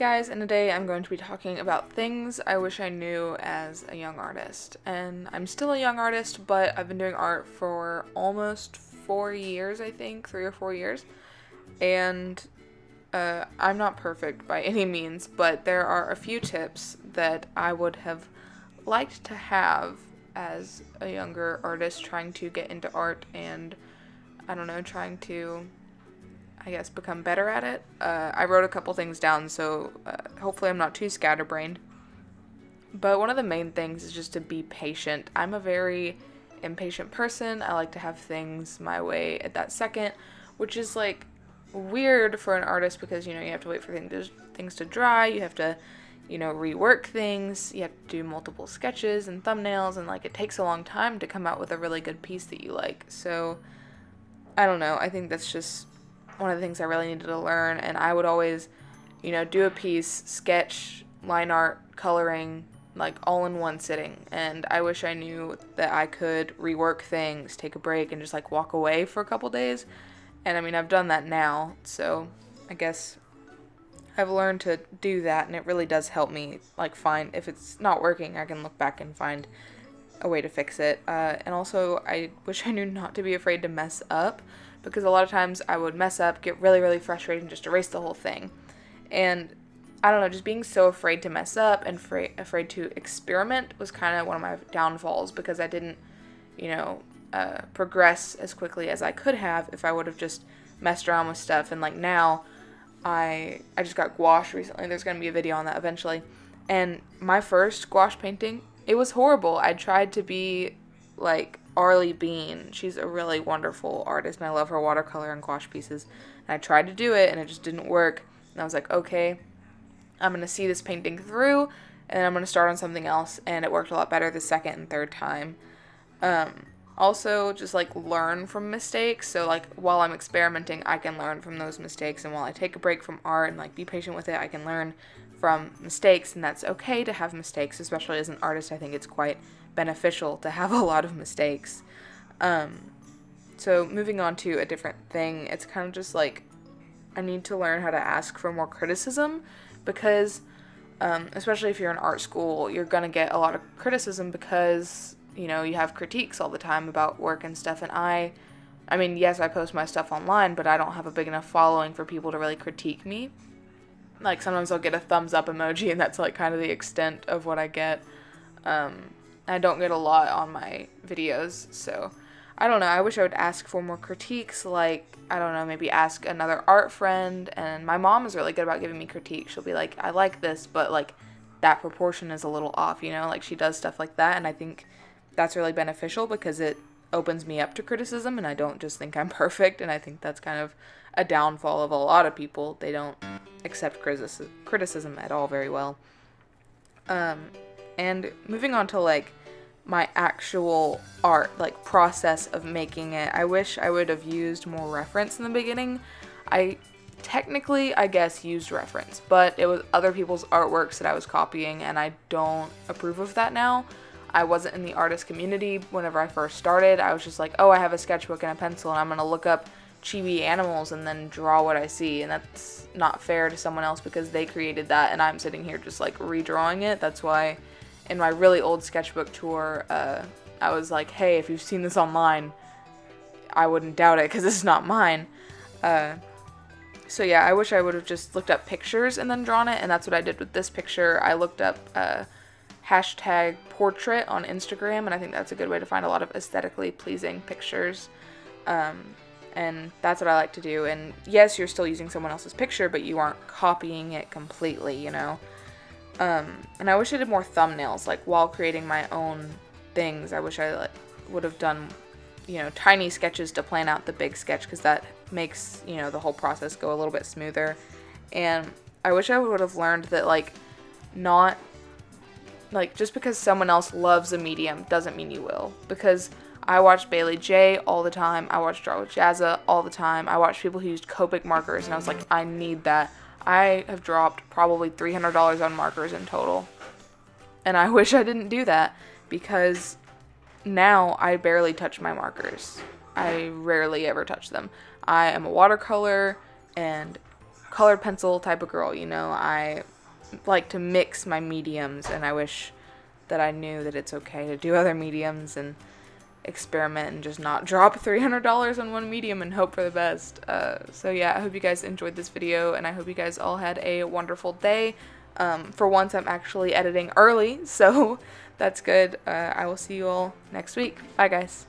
guys, and today I'm going to be talking about things I wish I knew as a young artist. And I'm still a young artist, but I've been doing art for almost 4 years, I think, 3 or 4 years. And I'm not perfect by any means, but there are a few tips that I would have liked to have as a younger artist trying to get into art and, I don't know, trying to, I guess, become better at it. I wrote a couple things down, so hopefully I'm not too scatterbrained. But one of the main things is just to be patient. I'm a very impatient person. I like to have things my way at that second, which is like weird for an artist because, you know, you have to wait for things to dry. You have to, you know, rework things. You have to do multiple sketches and thumbnails, and like it takes a long time to come out with a really good piece that you like. So I don't know. I think that's just one of the things I really needed to learn, and I would always, you know, do a piece, sketch, line art, coloring, like all in one sitting. And I wish I knew that I could rework things, take a break, and just like walk away for a couple days. And I mean, I've done that now, so I guess I've learned to do that, and it really does help me like find, if it's not working, I can look back and find a way to fix it. And also, I wish I knew not to be afraid to mess up, because a lot of times I would mess up, get really, really frustrated, and just erase the whole thing. And I don't know, just being so afraid to mess up and afraid to experiment was kind of one of my downfalls, because I didn't, you know, progress as quickly as I could have if I would have just messed around with stuff. And like now, I just got gouache recently. There's going to be a video on that eventually. And my first gouache painting, it was horrible. I tried to be like Arlie Bean. She's a really wonderful artist, and I love her watercolor and gouache pieces. And I tried to do it, and it just didn't work. And I was like, okay, I'm going to see this painting through, and then I'm going to start on something else. And it worked a lot better the second and third time. Also, just like learn from mistakes. So like while I'm experimenting, I can learn from those mistakes. And while I take a break from art and like be patient with it, I can learn from mistakes. And that's okay to have mistakes, especially as an artist. I think it's quite beneficial to have a lot of mistakes. So moving on to a different thing, it's kind of just like I need to learn how to ask for more criticism, because especially if you're in art school, you're gonna get a lot of criticism because, you know, you have critiques all the time about work and stuff. And I mean, yes, I post my stuff online, but I don't have a big enough following for people to really critique me. Like sometimes I'll get a thumbs up emoji, and that's like kind of the extent of what I get. I don't get a lot on my videos, so I don't know. I wish I would ask for more critiques, like, I don't know, maybe ask another art friend. And my mom is really good about giving me critiques. She'll be like, I like this, but like that proportion is a little off, you know, like she does stuff like that. And I think that's really beneficial because it opens me up to criticism, and I don't just think I'm perfect. And I think that's kind of a downfall of a lot of people. They don't accept criticism at all very well. And moving on to like my actual art, like process of making it, I wish I would have used more reference in the beginning. I technically, I guess, used reference, but it was other people's artworks that I was copying, and I don't approve of that now. I wasn't in the artist community whenever I first started. I was just like, oh, I have a sketchbook and a pencil, and I'm gonna look up chibi animals and then draw what I see. And that's not fair to someone else because they created that, and I'm sitting here just like redrawing it. That's why in my really old sketchbook tour, I was like, hey, if you've seen this online, I wouldn't doubt it because this is not mine. So yeah, I wish I would have just looked up pictures and then drawn it, and that's what I did with this picture. I looked up hashtag portrait on Instagram, and I think that's a good way to find a lot of aesthetically pleasing pictures. And that's what I like to do. And yes, you're still using someone else's picture, but you aren't copying it completely, you know? And I wish I did more thumbnails, like while creating my own things. I wish I would have done, you know, tiny sketches to plan out the big sketch, because that makes, you know, the whole process go a little bit smoother. And I wish I would have learned that, like, not, like, just because someone else loves a medium doesn't mean you will. Because I watched Bailey J all the time. I watched Draw with Jazza all the time. I watched people who used Copic markers, and I was like, I need that. I have dropped probably $300 on markers in total. And I wish I didn't do that, because now I barely touch my markers. I rarely ever touch them. I am a watercolor and colored pencil type of girl, you know. I like to mix my mediums, and I wish that I knew that it's okay to do other mediums and experiment and just not drop $300 on one medium and hope for the best. So yeah, I hope you guys enjoyed this video, and I hope you guys all had a wonderful day. For once, I'm actually editing early, so that's good. I will see you all next week. Bye, guys.